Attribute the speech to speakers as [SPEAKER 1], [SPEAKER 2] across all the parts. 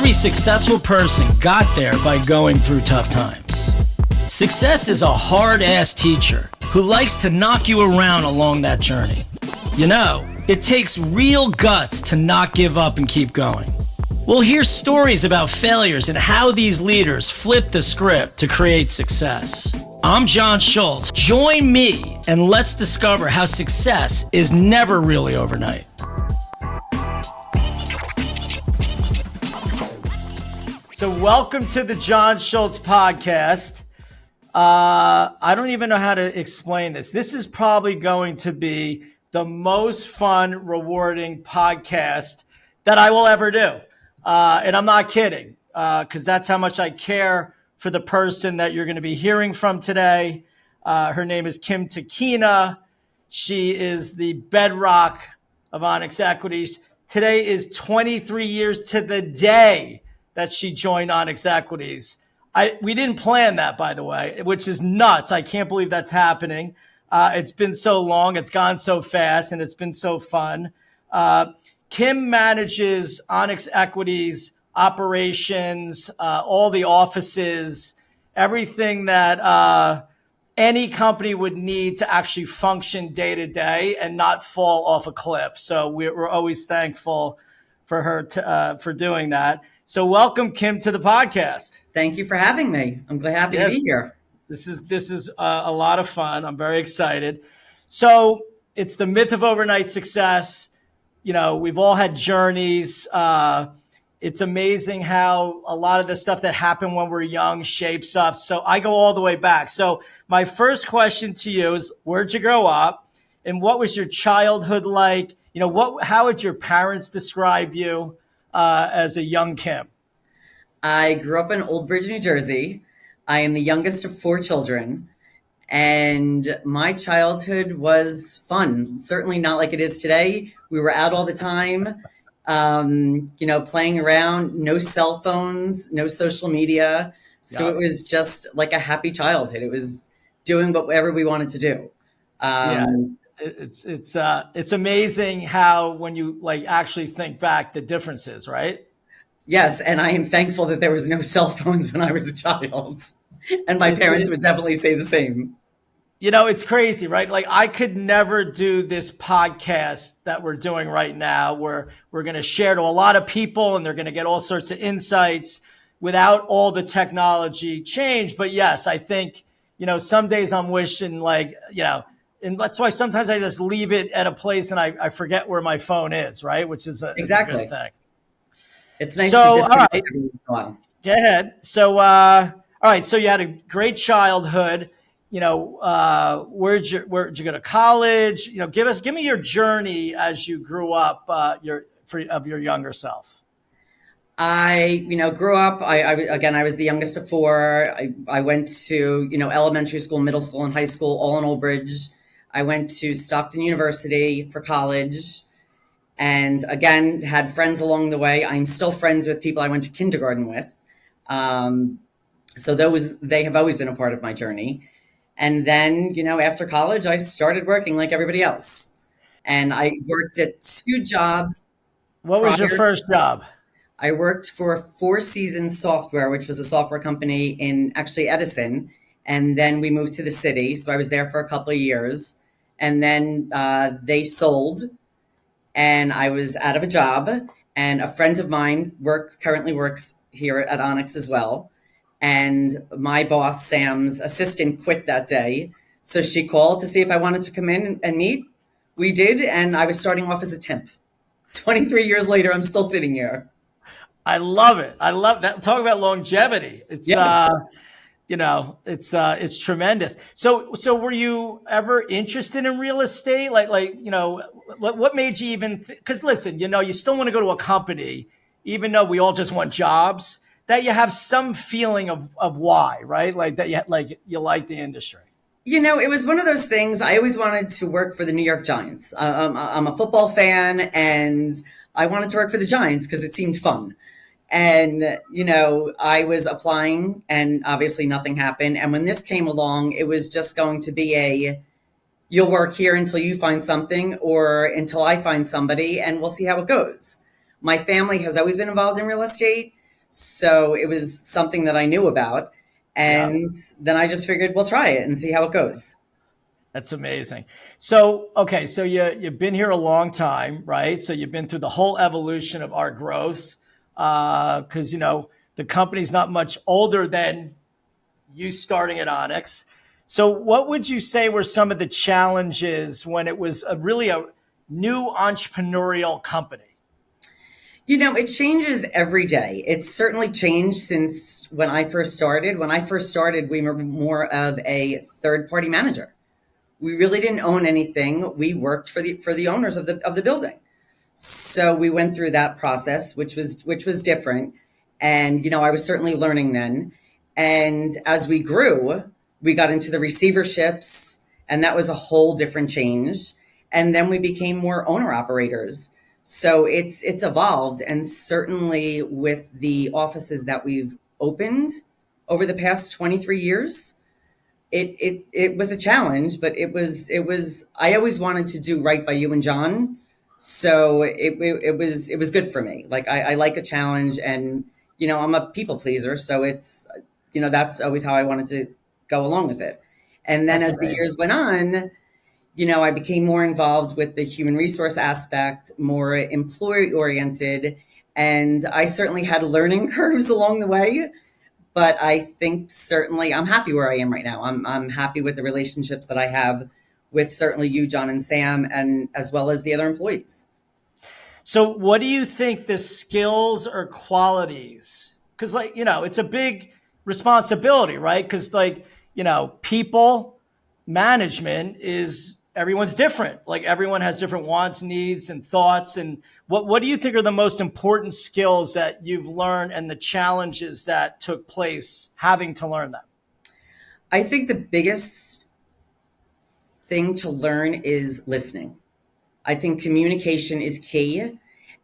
[SPEAKER 1] every successful person got there by going through tough times. Success is a hard-ass teacher who likes to knock you around along that journey. You know, it takes real guts to not give up and keep going. We'll hear stories about failures and how these leaders flip the script to create success. I'm John Schultz. Join me and let's discover how success is never really overnight. So welcome to the John Schultz podcast. I don't even know how to explain this. This is probably going to be the most fun, rewarding podcast that I will ever do. And I'm not kidding, because that's how much I care for the person that you're going to be hearing from today. Her name is Kim Taikina. She is the bedrock of Onyx Equities. Today is 23 years to the day that she joined Onyx Equities. We didn't plan that, by the way, which is nuts. I can't believe that's happening. It's been so long, it's gone so fast, and it's been so fun. Kim manages Onyx Equities operations, all the offices, everything that any company would need to actually function day to day and not fall off a cliff. So we're always thankful for her for doing that. So welcome, Kim, to the podcast.
[SPEAKER 2] Thank you for having me. I'm happy to be here.
[SPEAKER 1] This is a lot of fun. I'm very excited. So it's the myth of overnight success. You know, we've all had journeys. It's amazing how a lot of the stuff that happened when we're young shapes us. So I go all the way back. So my first question to you is, where'd you grow up? And what was your childhood like? You know, how would your parents describe you as a young Kim?
[SPEAKER 2] I grew up in Old Bridge, New Jersey. I am the youngest of 4 children. And my childhood was fun. Certainly not like it is today. We were out all the time, playing around, no cell phones, no social media. So It was just like a happy childhood. It was doing whatever we wanted to do.
[SPEAKER 1] It's amazing how when you actually think back the differences, right?
[SPEAKER 2] Yes. And I am thankful that there was no cell phones when I was a child. And my parents would definitely say the same.
[SPEAKER 1] You know, it's crazy, right? Like I could never do this podcast that we're doing right now where we're going to share to a lot of people and they're going to get all sorts of insights without all the technology change. But yes, I think, some days I'm wishing and that's why sometimes I just leave it at a place and I forget where my phone is, right? Which is
[SPEAKER 2] exactly
[SPEAKER 1] a good thing.
[SPEAKER 2] It's nice
[SPEAKER 1] to
[SPEAKER 2] just
[SPEAKER 1] all right. Go ahead. So, all right. So you had a great childhood. Where'd you go to college? Give me your journey as you grew up, of your younger self.
[SPEAKER 2] I grew up, I was the youngest of 4. I went to, elementary school, middle school, and high school, all in Old Bridge. I went to Stockton University for college and again, had friends along the way. I'm still friends with people I went to kindergarten with. So they have always been a part of my journey. And then, after college, I started working like everybody else. And I worked at 2 jobs.
[SPEAKER 1] What was your first job?
[SPEAKER 2] I worked for 4 Seasons Software, which was a software company in actually Edison. And then we moved to the city. So I was there for a couple of years. And then they sold and I was out of a job. And a friend of mine currently works here at Onyx as well. And my boss, Sam's assistant, quit that day. So she called to see if I wanted to come in and meet. We did. And I was starting off as a temp. 23 years later, I'm still sitting here.
[SPEAKER 1] I love it. I love that. Talk about longevity. It's, it's tremendous. So were you ever interested in real estate? What made you even, because listen, you still want to go to a company, even though we all just want jobs, that you have some feeling of why, right? Like that you like the industry.
[SPEAKER 2] It was one of those things. I always wanted to work for the New York Giants. I'm a football fan and I wanted to work for the Giants because it seemed fun. And, I was applying and obviously nothing happened. And when this came along, it was just going to be you'll work here until you find something or until I find somebody and we'll see how it goes. My family has always been involved in real estate. So it was something that I knew about.
[SPEAKER 1] Yeah.
[SPEAKER 2] And then I just figured, we'll try it and see how it goes.
[SPEAKER 1] That's amazing. So, okay, so you've been here a long time, right? So you've been through the whole evolution of our growth, because the company's not much older than you starting at Onyx. So, what would you say were some of the challenges when it was really a new entrepreneurial company?
[SPEAKER 2] It changes every day. It's certainly changed since when I first started. When I first started, we were more of a third party manager. We really didn't own anything. We worked for the owners of the building. So we went through that process, which was different. And I was certainly learning then. And as we grew, we got into the receiverships, and that was a whole different change. And then we became more owner operators. So it's evolved, and certainly with the offices that we've opened over the past 23 years, it was a challenge, but it was I always wanted to do right by you and John, so it was good for me. Like I like a challenge, and I'm a people pleaser, so it's that's always how I wanted to go along with it. And then
[SPEAKER 1] That's
[SPEAKER 2] as the
[SPEAKER 1] amazing.
[SPEAKER 2] years went on, I became more involved with the human resource aspect, more employee oriented, and I certainly had learning curves along the way. But I think certainly I'm happy where I am right now. I'm happy with the relationships that I have with certainly you, John, and Sam, and as well as the other employees.
[SPEAKER 1] So, what do you think the skills or qualities? Because, it's a big responsibility, right? Because, people management is everyone's different. Like, everyone has different wants, needs, and thoughts. And what do you think are the most important skills that you've learned and the challenges that took place having to learn them?
[SPEAKER 2] I think the biggest thing to learn is listening. I think communication is key.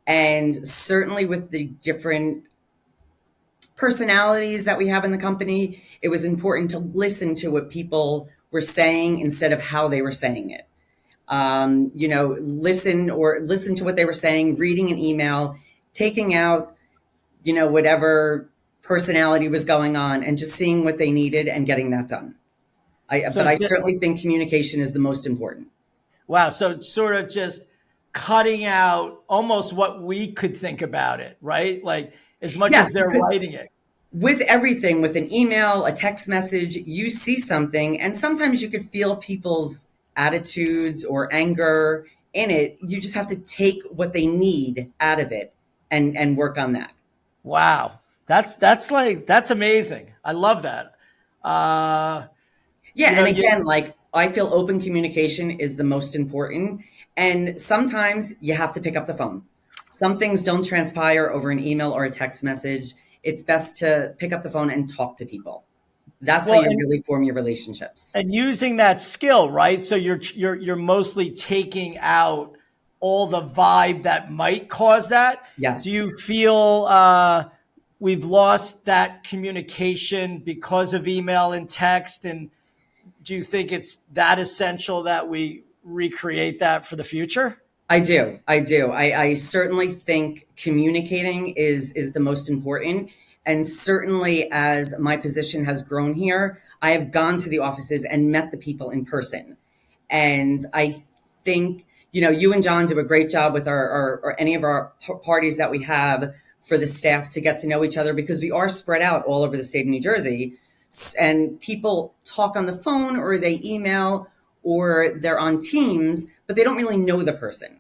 [SPEAKER 2] And certainly with the different personalities that we have in the company, it was important to listen to what people were saying instead of how they were saying it. Listen to what they were saying, reading an email, taking out, whatever personality was going on, and just seeing what they needed and getting that done.
[SPEAKER 1] So,
[SPEAKER 2] But I certainly think communication is the most important.
[SPEAKER 1] wow. So, sort of just cutting out almost what we could think about it, right? Like, as much
[SPEAKER 2] Yes,
[SPEAKER 1] as they're
[SPEAKER 2] because
[SPEAKER 1] writing it.
[SPEAKER 2] with everything, with an email, a text message, you see something, and sometimes you could feel people's attitudes or anger in it. You just have to take what they need out of it and work on that.
[SPEAKER 1] Wow. That's amazing. I love that. Uh,
[SPEAKER 2] Yeah,
[SPEAKER 1] you know,
[SPEAKER 2] and
[SPEAKER 1] you
[SPEAKER 2] again, like I feel open communication is the most important. And sometimes you have to pick up the phone. Some things don't transpire over an email or a text message. It's best to pick up the phone and talk to people. That's how
[SPEAKER 1] well,
[SPEAKER 2] you really form your relationships.
[SPEAKER 1] and using that skill, right? So you're mostly taking out all the vibe that might cause that. Do
[SPEAKER 2] Yes.
[SPEAKER 1] you feel we've lost that communication because of email and text? And do you think it's that essential that we recreate that for the future?
[SPEAKER 2] I do. I do. I certainly think communicating is the most important. And certainly as my position has grown here, I have gone to the offices and met the people in person. And I think, you and John do a great job with our or any of our parties that we have for the staff to get to know each other, because we are spread out all over the state of New Jersey. And people talk on the phone or they email or they're on Teams, but they don't really know the person.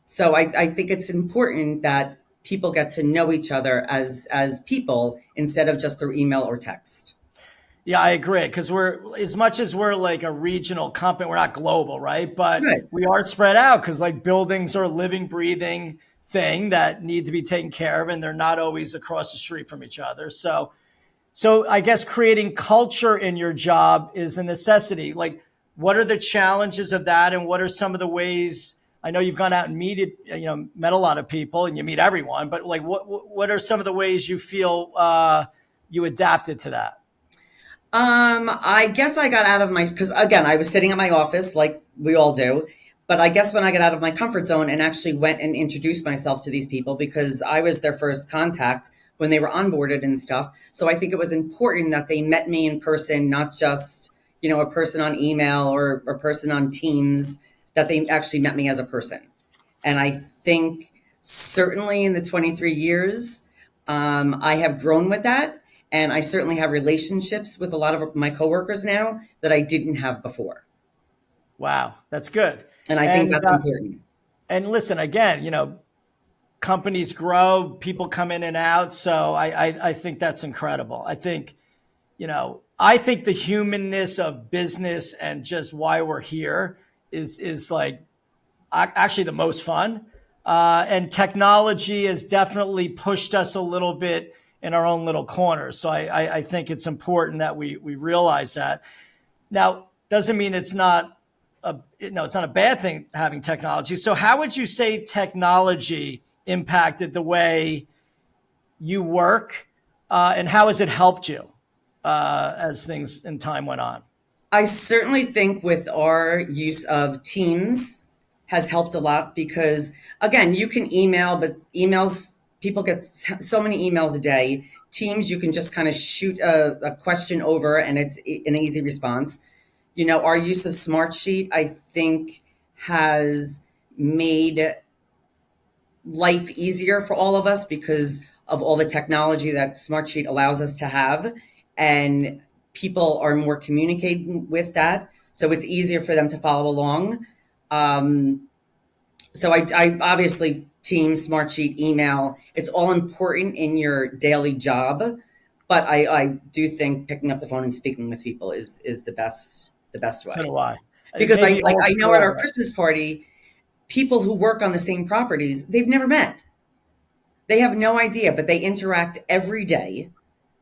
[SPEAKER 2] So I think it's important that people get to know each other as people instead of just through email or text.
[SPEAKER 1] Yeah, I agree. Because we're as much as we're like a regional company, we're not global, right? But
[SPEAKER 2] Right.
[SPEAKER 1] we are spread out because like buildings are a living, breathing thing that need to be taken care of, and they're not always across the street from each other. So I guess creating culture in your job is a necessity. Like, what are the challenges of that, and what are some of the ways? I know you've gone out and met a lot of people, and you meet everyone. But like, what are some of the ways you feel you adapted to that?
[SPEAKER 2] I guess I got out of my, because again, I was sitting at my office like we all do. But I guess when I got out of my comfort zone and actually went and introduced myself to these people, because I was their first contact when they were onboarded and stuff. So I think it was important that they met me in person, not just, a person on email or a person on Teams, that they actually met me as a person. And I think certainly in the 23 years, I have grown with that. And I certainly have relationships with a lot of my coworkers now that I didn't have before.
[SPEAKER 1] Wow, that's good.
[SPEAKER 2] And I think that's important.
[SPEAKER 1] And listen, again, companies grow, people come in and out. So I think that's incredible. I think the humanness of business and just why we're here is like actually the most fun. And technology has definitely pushed us a little bit in our own little corners. So I think it's important that we realize that. Now, doesn't mean it's not it's not a bad thing having technology. So how would you say technology impacted the way you work, and how has it helped you as things in time went on?
[SPEAKER 2] I certainly think with our use of Teams has helped a lot because, again, you can email, but people get so many emails a day. Teams, you can just kind of shoot a question over and it's an easy response. Our use of Smartsheet, I think, has made life easier for all of us because of all the technology that Smartsheet allows us to have. And people are more communicating with that. So it's easier for them to follow along. So I obviously Teams, Smartsheet, email, it's all important in your daily job. But I do think picking up the phone and speaking with people is the best way.
[SPEAKER 1] So do I.
[SPEAKER 2] Because I know at our Christmas party, people who work on the same properties, they've never met. They have no idea, but they interact every day,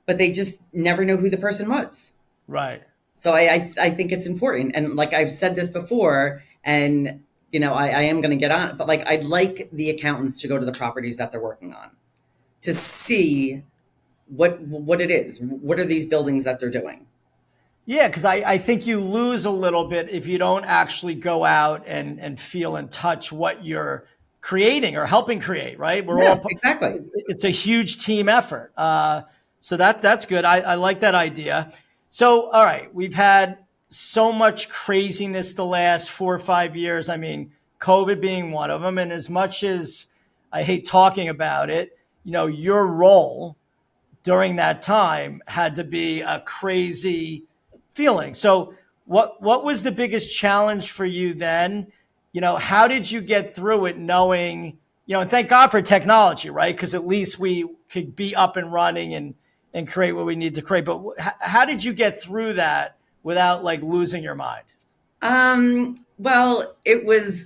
[SPEAKER 2] but they just never know who the person was.
[SPEAKER 1] Right.
[SPEAKER 2] So I think it's important. And like I've said this before, and I am going to get on it, but like I'd like the accountants to go to the properties that they're working on to see what it is. What are these buildings that they're doing?
[SPEAKER 1] Yeah, because I think you lose a little bit if you don't actually go out and feel and touch what you're creating or helping create, right?
[SPEAKER 2] Exactly.
[SPEAKER 1] It's a huge team effort. So that's good. I like that idea. So, all right, we've had so much craziness the last 4 or 5 years. I mean, COVID being one of them. And as much as I hate talking about it, your role during that time had to be a crazy feeling. So what was the biggest challenge for you then? How did you get through it knowing, and thank God for technology, right? Because at least we could be up and running and create what we need to create. But how did you get through that without like losing your mind?
[SPEAKER 2] Well,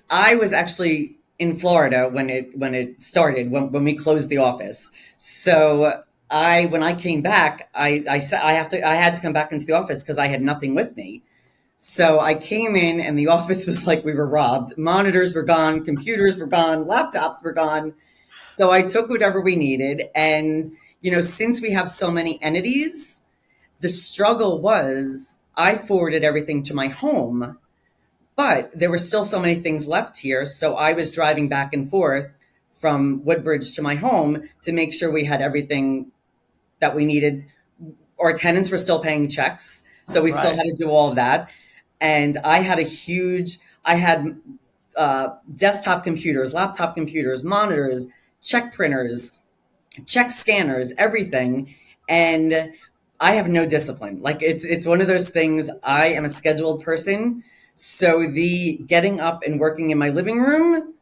[SPEAKER 2] I was actually in Florida when it started, when we closed the office. So when I came back, I said I had to come back into the office because I had nothing with me. So I came in and the office was like we were robbed. Monitors were gone, computers were gone, laptops were gone. So I took whatever we needed. And, since we have so many entities, the struggle was I forwarded everything to my home, but there were still so many things left here. So I was driving back and forth from Woodbridge to my home to make sure we had everything that we needed. Our tenants were still paying checks. So we still had to do all of that. And I had desktop computers, laptop computers, monitors, check printers, check scanners, everything. And I have no discipline. Like it's one of those things. I am a scheduled person. So the getting up and working in my living room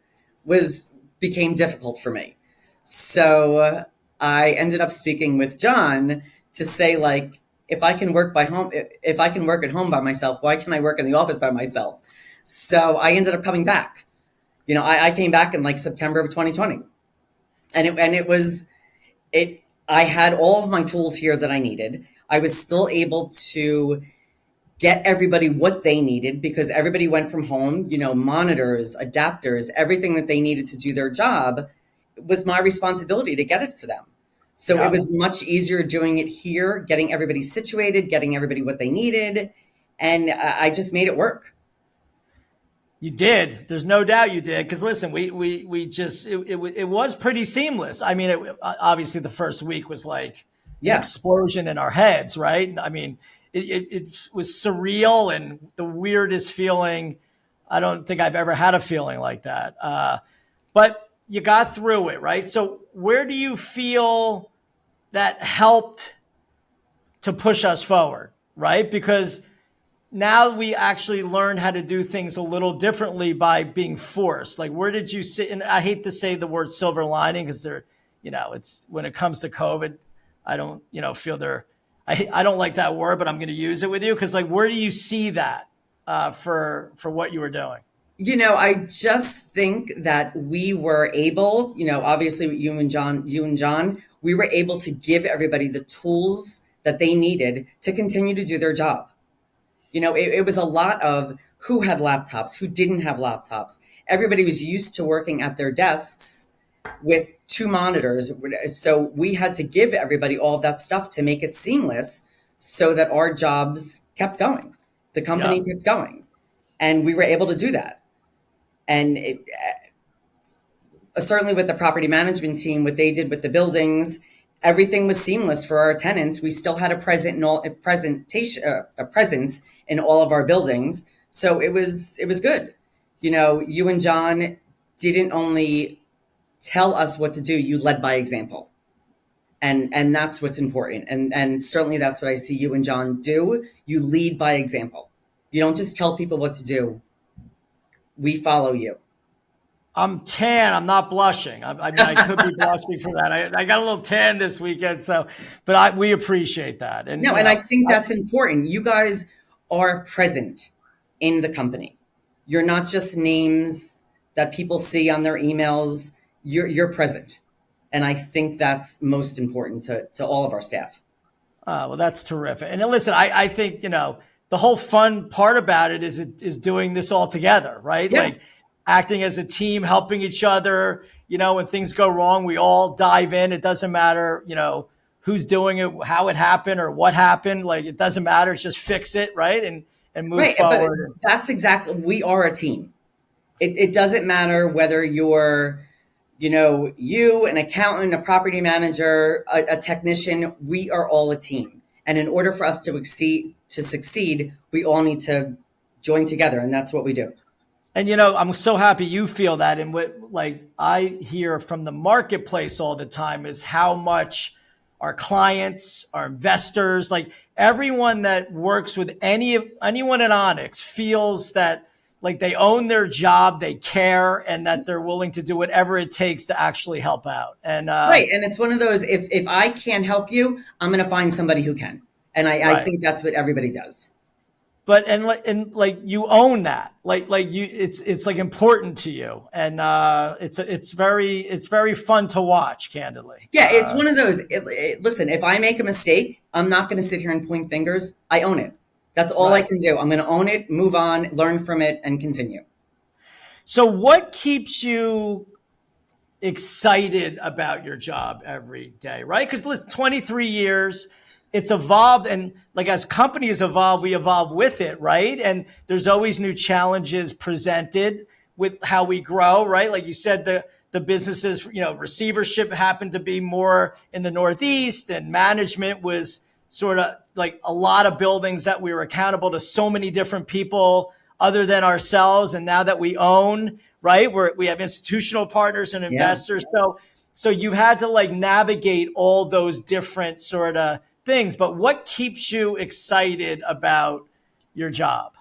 [SPEAKER 2] became difficult for me. So I ended up speaking with John to say, like, if I can work at home by myself, why can't I work in the office by myself? So I ended up coming back. I came back in like September of 2020, and I had all of my tools here that I needed. I was still able to get everybody what they needed because everybody went from home, monitors, adapters, everything that they needed to do their job. It was my responsibility to get it for them. So It was much easier doing it here, getting everybody situated, getting everybody what they needed. And I just made it work.
[SPEAKER 1] You did. There's no doubt you did. Because listen, we just it was pretty seamless. I mean, obviously the first week was like an
[SPEAKER 2] Yeah.
[SPEAKER 1] explosion in our heads, right? I mean, it was surreal and the weirdest feeling. I don't think I've ever had a feeling like that. But you got through it, right? So where do you feel that helped to push us forward, right? Because now we actually learn how to do things a little differently by being forced. Like, where did you sit? And I hate to say the word silver lining because it's when it comes to COVID, I don't, feel I don't like that word, but I'm going to use it with you. Cause like, where do you see that for what you were doing?
[SPEAKER 2] I just think that we were able, obviously you and John, we were able to give everybody the tools that they needed to continue to do their job. It was a lot of who had laptops, who didn't have laptops. Everybody was used to working at their desks with 2 monitors. So we had to give everybody all of that stuff to make it seamless so that our jobs kept going. The company kept going. And we were able to do that. And certainly with the property management team, what they did with the buildings, everything was seamless for our tenants. We still had a presence in all of our buildings. So it was good. You and John didn't only tell us what to do, you led by example. And that's what's important. And certainly that's what I see you and John do. You lead by example. You don't just tell people what to do. We follow you.
[SPEAKER 1] I'm tan. I'm not blushing. I mean, I could be blushing for that. I got a little tan this weekend, but we appreciate that. And
[SPEAKER 2] no, and I think that's important. You guys are present in the company. You're not just names that people see on their emails. You're present, and I think that's most important to all of our staff.
[SPEAKER 1] Well, that's terrific. And listen, I think the whole fun part about it is doing this all together, right?
[SPEAKER 2] Yeah.
[SPEAKER 1] Like acting as a team, helping each other. When things go wrong, we all dive in. It doesn't matter, who's doing it, how it happened, or what happened. Like it doesn't matter. It's just fix it, right, and move forward.
[SPEAKER 2] But that's exactly. We are a team. It doesn't matter whether you're, you, an accountant, a property manager, a technician. We are all a team, and in order for us to succeed, we all need to join together, and that's what we do.
[SPEAKER 1] And, I'm so happy you feel that. And what I hear from the marketplace all the time is how much our clients, our investors, like everyone that works with anyone at Onyx feels that like they own their job, they care, and that they're willing to do whatever it takes to actually help out. And
[SPEAKER 2] right. And it's one of those, if I can't help you, I'm going to find somebody who can. And I think that's what everybody does.
[SPEAKER 1] But and you own that, it's like important to you, and it's very fun to watch, candidly.
[SPEAKER 2] Yeah, it's one of those. Listen, if I make a mistake, I'm not going to sit here and point fingers. I own it. That's all I can do. I'm going to own it, move on, learn from it, and continue.
[SPEAKER 1] So, what keeps you excited about your job every day, right? Because listen, 23 years. It's evolved, and like as companies evolve, we evolve with it, right? And there's always new challenges presented with how we grow, right? Like you said, the businesses, receivership happened to be more in the Northeast, and management was sort of like a lot of buildings that we were accountable to so many different people other than ourselves. And now that we own, right, we have institutional partners and investors. Yeah. So you had to navigate all those different sort of things, but what keeps you excited about your job?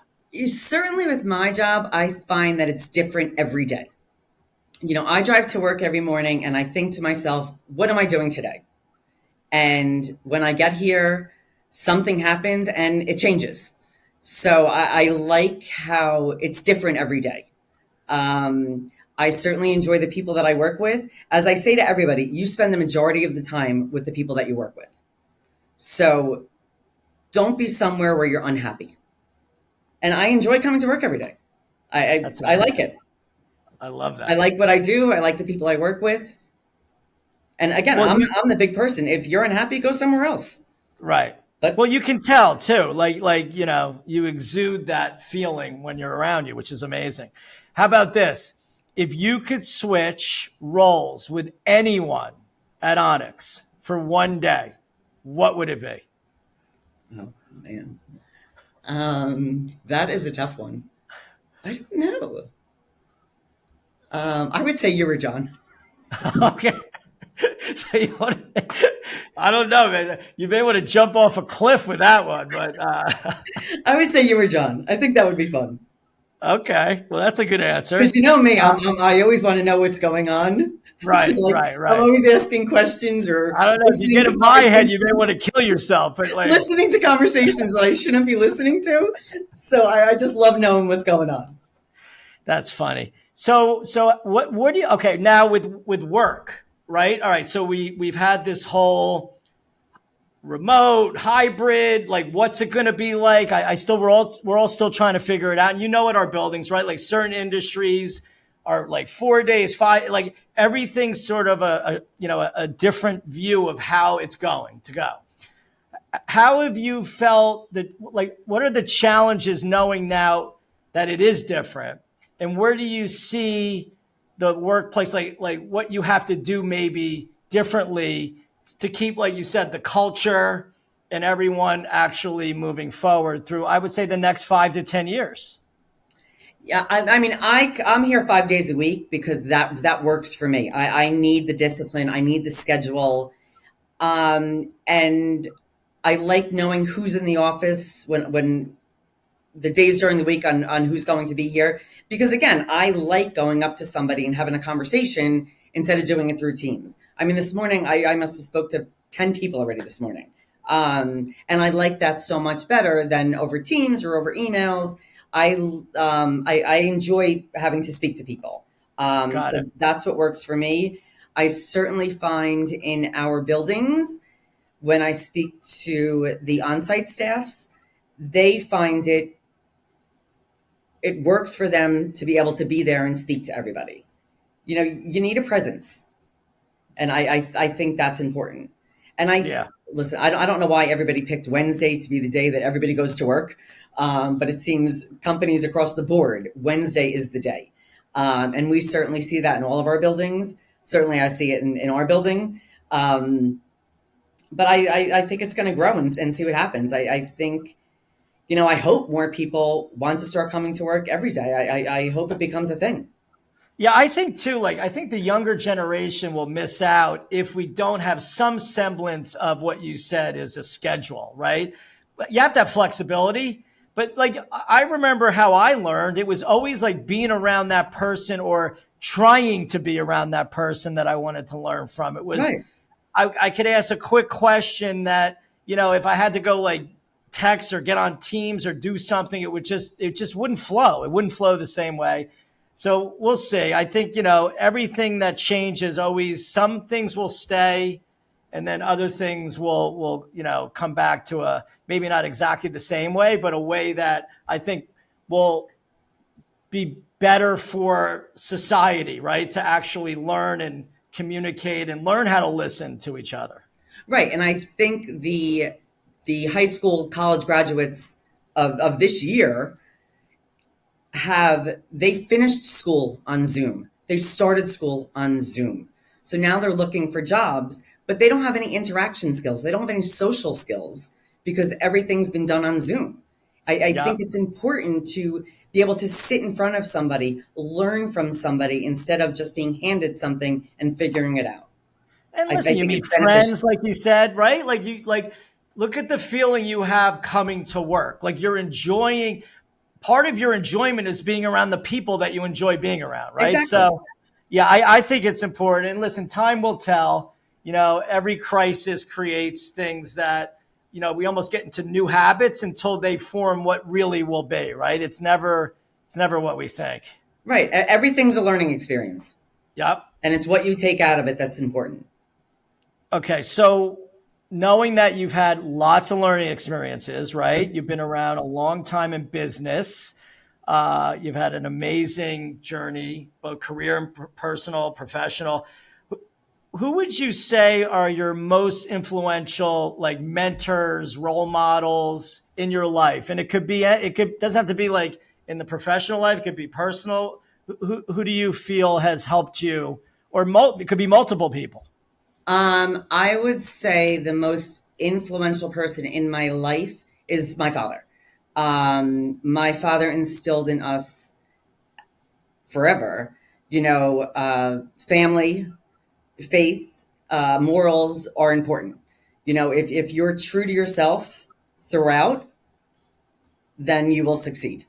[SPEAKER 2] Certainly with my job, I find that it's different every day. I drive to work every morning and I think to myself, what am I doing today? And when I get here, something happens and it changes. So I like how it's different every day. I certainly enjoy the people that I work with. As I say to everybody, you spend the majority of the time with the people that you work with. So don't be somewhere where you're unhappy. And I enjoy coming to work every day. I like it.
[SPEAKER 1] I love that.
[SPEAKER 2] I like what I do. I like the people I work with. And again, I'm the big person. If you're unhappy, go somewhere else.
[SPEAKER 1] Right.
[SPEAKER 2] But
[SPEAKER 1] Well, you can tell too, like you exude that feeling when you're around you, which is amazing. How about this? If you could switch roles with anyone at Onyx for one day, what would it be?
[SPEAKER 2] oh man, that is a tough one. I don't know. I would say you were John.
[SPEAKER 1] Okay. So I don't know, man. You may want to jump off a cliff with that one, but
[SPEAKER 2] I would say you were John. I think that would be fun.
[SPEAKER 1] okay. Well, that's a good
[SPEAKER 2] Because
[SPEAKER 1] answer.
[SPEAKER 2] you know me, I always want to know what's going on. So
[SPEAKER 1] Right,
[SPEAKER 2] like,
[SPEAKER 1] right,
[SPEAKER 2] I'm
[SPEAKER 1] right.
[SPEAKER 2] always asking questions or
[SPEAKER 1] I don't know. If you
[SPEAKER 2] listening
[SPEAKER 1] get
[SPEAKER 2] to
[SPEAKER 1] in my head, you may want
[SPEAKER 2] conversations,
[SPEAKER 1] to kill yourself. But like,
[SPEAKER 2] listening to conversations that I shouldn't be listening to. So I just love knowing what's going on.
[SPEAKER 1] that's funny. So what do you? Okay, now with work, right? All right. So we've had this whole remote hybrid. Like, what's it going to be like? I still we're all still trying to figure it out. And you know, at our buildings, right? Like certain industries are like 4 days, five. Like everything's sort of a different view of how it's going to go. How have you felt that, like, what are the challenges knowing now that it is different, and where do you see the workplace, like what you have to do maybe differently to keep, like you said, the culture and everyone actually moving forward through, I would say, the next 5 to 10 years?
[SPEAKER 2] Yeah, I mean, I'm here 5 days a week because that works for me. I need the discipline. I need the schedule, and I like knowing who's in the office when the days during the week on who's going to be here. Because again, I like going up to somebody and having a conversation instead of doing it through Teams. I mean, this morning I must have spoke to 10 people already this morning. And I like that so much better than over Teams or over emails. I enjoy having to speak to people.
[SPEAKER 1] Got
[SPEAKER 2] So
[SPEAKER 1] it.
[SPEAKER 2] that's what works for me. I certainly find in our buildings, when I speak to the on-site staffs, they find it works for them to be able to be there and speak to everybody. You know, you need a presence, and I think that's important. And
[SPEAKER 1] Yeah.
[SPEAKER 2] listen, I don't know why everybody picked Wednesday to be the day that everybody goes to work, but it seems companies across the board, Wednesday is the day, and we certainly see that in all of our buildings. Certainly, I see it in our building. But I think it's going to grow and see what happens. I think, you know, I hope more people want to start coming to work every day. I hope it becomes a thing.
[SPEAKER 1] Yeah, I think too, like, I think the younger generation will miss out if we don't have some semblance of what you said is a schedule, right? But you have to have flexibility. But like, I remember how I learned it was always like being around that person or trying to be around that person that I wanted to learn from. It was,
[SPEAKER 2] Right.
[SPEAKER 1] I could ask a quick question that, if I had to go like text or get on Teams or do something, it just wouldn't flow. It wouldn't flow the same way. So we'll see. I think, everything that changes always, some things will stay and then other things will, come back to a, maybe not exactly the same way, but a way that I think will be better for society, right? To actually learn and communicate and learn how to listen to each other.
[SPEAKER 2] Right. And I think the high school, college graduates of this year they finished school on Zoom. They started school on Zoom. So now they're looking for jobs, but they don't have any interaction skills. They don't have any social skills because everything's been done on Zoom. I
[SPEAKER 1] Yeah.
[SPEAKER 2] think it's important to be able to sit in front of somebody, learn from somebody instead of just being handed something and figuring it out.
[SPEAKER 1] And
[SPEAKER 2] I
[SPEAKER 1] listen, you
[SPEAKER 2] think
[SPEAKER 1] meet
[SPEAKER 2] it's beneficial.
[SPEAKER 1] friends, like you said, right? Look at the feeling you have coming to work. Like you're enjoying, part of your enjoyment is being around the people that you enjoy being around, right?
[SPEAKER 2] Exactly.
[SPEAKER 1] So, yeah, I think it's important. And listen, time will tell. Every crisis creates things that, we almost get into new habits until they form what really will be, right? It's never what we think.
[SPEAKER 2] Right. Everything's a learning experience,
[SPEAKER 1] Yep.
[SPEAKER 2] and it's what you take out of it that's important.
[SPEAKER 1] Okay, so knowing that you've had lots of learning experiences, right? You've been around a long time in business. You've had an amazing journey, both career and personal, professional. who would you say are your most influential like mentors, role models in your life? And it could doesn't have to be like in the professional life, it could be personal. Who do you feel has helped you, or it could be multiple people?
[SPEAKER 2] I would say the most influential person in my life is my father. My father instilled in us forever, family, faith, morals are important. If you're true to yourself throughout, then you will succeed.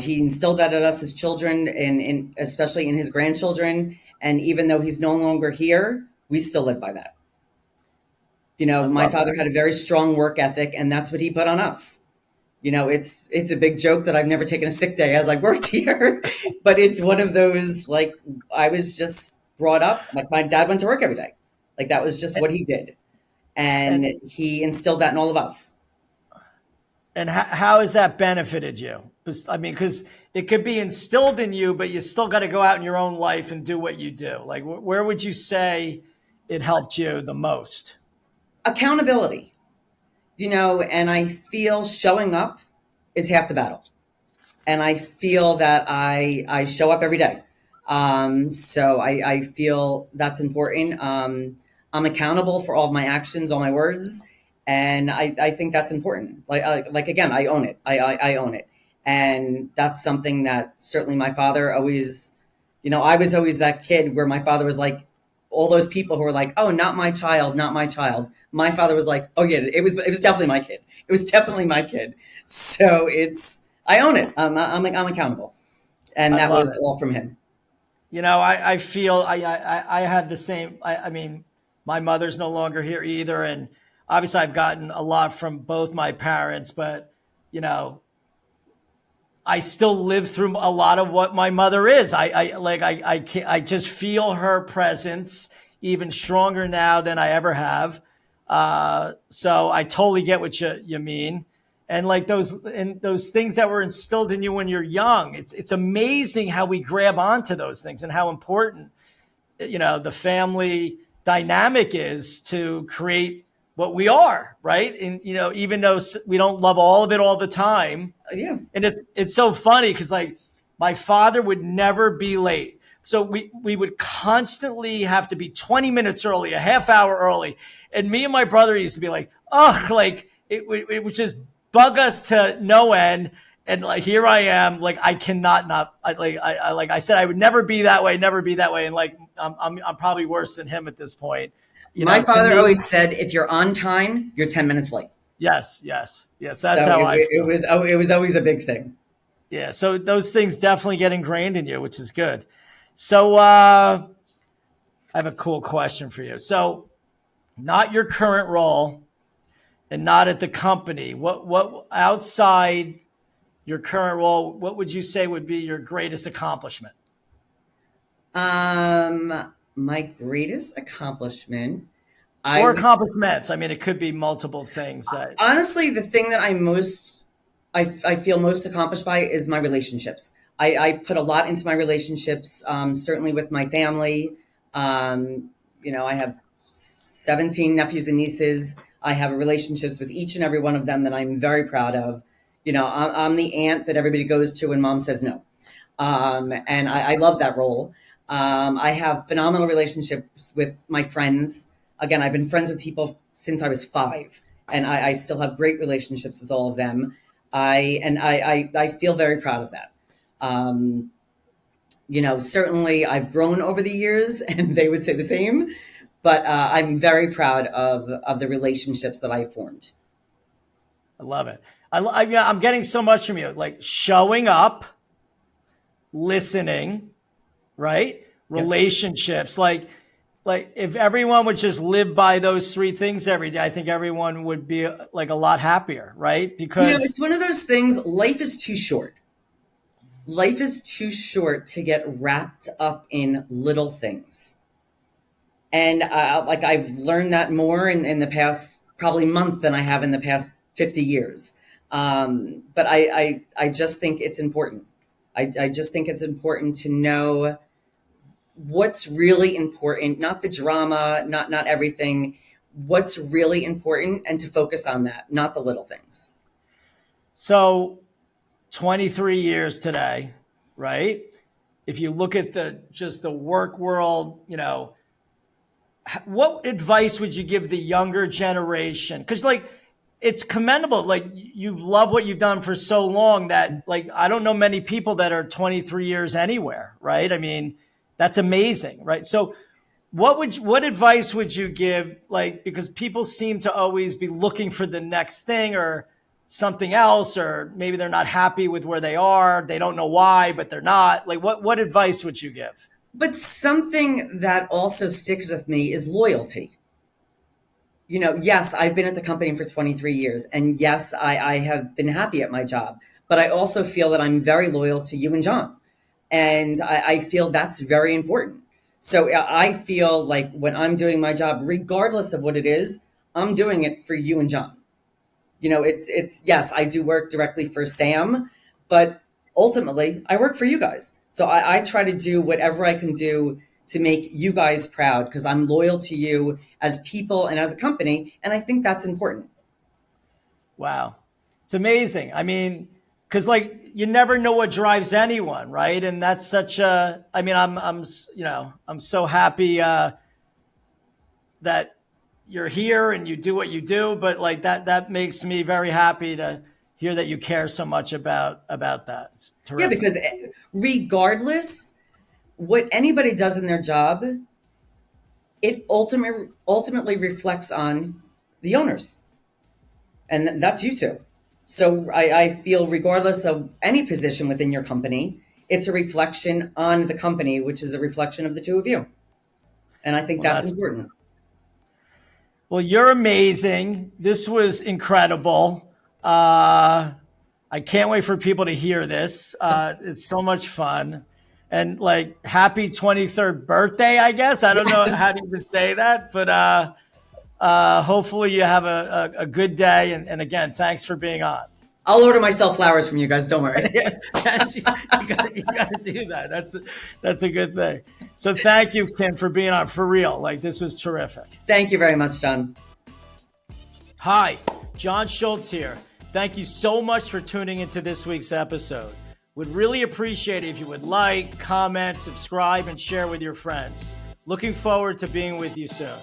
[SPEAKER 2] He instilled that in us as children, and especially in his grandchildren. And even though he's no longer here, we still live by that.
[SPEAKER 1] I
[SPEAKER 2] My
[SPEAKER 1] love
[SPEAKER 2] father
[SPEAKER 1] that.
[SPEAKER 2] had a very strong work ethic, and that's what he put on us. It's a big joke that I've never taken a sick day as I've worked here, but it's one of those, like, I was just brought up like my dad went to work every day, like that was just what he did, and
[SPEAKER 1] And
[SPEAKER 2] he instilled that in all of us.
[SPEAKER 1] and how has that benefited you? I mean, because it could be instilled in you, but you still got to go out in your own life and do what you do. Like, where would you say it helped you the most?
[SPEAKER 2] Accountability, and I feel showing up is half the battle, and I feel that I show up every day. So I feel that's important. I'm accountable for all of my actions, all my words, and I think that's important. Like again, I own it. I own it, and that's something that certainly my father always. I was always that kid where my father was like, all those people who were like, "Oh, not my child, not my child." My father was like, "Oh yeah, it was definitely my kid. It was definitely my kid." So I own it. I'm accountable, and
[SPEAKER 1] I
[SPEAKER 2] that
[SPEAKER 1] love
[SPEAKER 2] was
[SPEAKER 1] it.
[SPEAKER 2] all from him.
[SPEAKER 1] I feel I had the same. I mean, my mother's no longer here either, and obviously I've gotten a lot from both my parents, but you know, I still live through a lot of what my mother is. I can't, I just feel her presence even stronger now than I ever have. So I totally get what you mean. And like those things that were instilled in you when you're young, it's amazing how we grab onto those things and how important the family dynamic is to create what we are, right? And even though we don't love all of it all the time,
[SPEAKER 2] Yeah.
[SPEAKER 1] and it's so funny because like my father would never be late. So we would constantly have to be 20 minutes early, a half hour early. And me and my brother used to be like, oh, like it would just bug us to no end. And like here I am, like I cannot not like I said I would never be that way, never be that way. And like I'm probably worse than him at this point.
[SPEAKER 2] My
[SPEAKER 1] To
[SPEAKER 2] father
[SPEAKER 1] me,
[SPEAKER 2] always said, if you're on time, you're 10 minutes late.
[SPEAKER 1] yes, yes, yes. That's
[SPEAKER 2] So
[SPEAKER 1] how I feel.
[SPEAKER 2] it was always a big thing.
[SPEAKER 1] Yeah, so those things definitely get ingrained in you, which is good. So I have a cool question for you. So, not your current role and not at the company. What outside your current role? What would you say would be your greatest accomplishment
[SPEAKER 2] My greatest accomplishment, I
[SPEAKER 1] or
[SPEAKER 2] would
[SPEAKER 1] accomplishments? I mean, it could be multiple things that.
[SPEAKER 2] honestly, the thing that I feel most accomplished by is my relationships. I put a lot into my relationships, certainly with my family. I have 17 nephews and nieces. I have relationships with each and every one of them that I'm very proud of. I'm the aunt that everybody goes to when mom says no. And I love that role. I have phenomenal relationships with my friends. Again, I've been friends with people since I was 5, and I still have great relationships with all of them. I feel very proud of that. Um, Certainly I've grown over the years, and they would say the same. But I'm very proud of the relationships that I formed.
[SPEAKER 1] I love it. Yeah, I'm getting so much from you, like showing up, listening, right?
[SPEAKER 2] Yep.
[SPEAKER 1] Relationships, like if everyone would just live by those three things every day, I think everyone would be like a lot happier, right?
[SPEAKER 2] It's
[SPEAKER 1] Because
[SPEAKER 2] one of those things. Life is too short. Life is too short to get wrapped up in little things. And like I've learned that more in the past probably month than I have in the past 50 years. But I just think it's important. I just think it's important to know what's really important, not the drama, not everything, what's really important, and to focus on that, not the little things.
[SPEAKER 1] So 23 years today, right? If you look at just the work world, what advice would you give the younger generation? Because it's commendable. Like, you've loved what you've done for so long that, like, I don't know many people that are 23 years anywhere, right? I mean, that's amazing, right? So what advice would you give? Like, because people seem to always be looking for the next thing or something else, or maybe they're not happy with where they are. They don't know why, but they're not. Like, what advice would you give?
[SPEAKER 2] But something that also sticks with me is loyalty. Yes, I've been at the company for 23 years, and yes, I have been happy at my job, but I also feel that I'm very loyal to you and John. And I feel that's very important. So I feel like when I'm doing my job, regardless of what it is, I'm doing it for you and John. It's yes, I do work directly for Sam, but ultimately I work for you guys. So I try to do whatever I can do to make you guys proud, because I'm loyal to you as people and as a company. And I think that's important.
[SPEAKER 1] Wow. It's amazing. I mean, because you never know what drives anyone, right? And that's such I mean, I'm so happy that you're here and you do what you do, but that makes me very happy to hear that you care so much about that. It's terrific.
[SPEAKER 2] Yeah, because regardless what anybody does in their job, it ultimately reflects on the owners, and that's you two. So I feel regardless of any position within your company, it's a reflection on the company, which is a reflection of the two of you. And I think that's important.
[SPEAKER 1] Well, you're amazing. This was incredible. I can't wait for people to hear this. It's so much fun. And happy 23rd birthday, I guess. I don't know how to even say that, but hopefully you have a good day. And again, thanks for being on.
[SPEAKER 2] I'll order myself flowers from you guys. Don't worry.
[SPEAKER 1] Yes, you got to do that. That's a good thing. So thank you, Kim, for being on. For real. This was terrific.
[SPEAKER 2] Thank you very much, John.
[SPEAKER 1] Hi, John Schultz here. Thank you so much for tuning into this week's episode. Would really appreciate it if you would like, comment, subscribe, and share with your friends. Looking forward to being with you soon.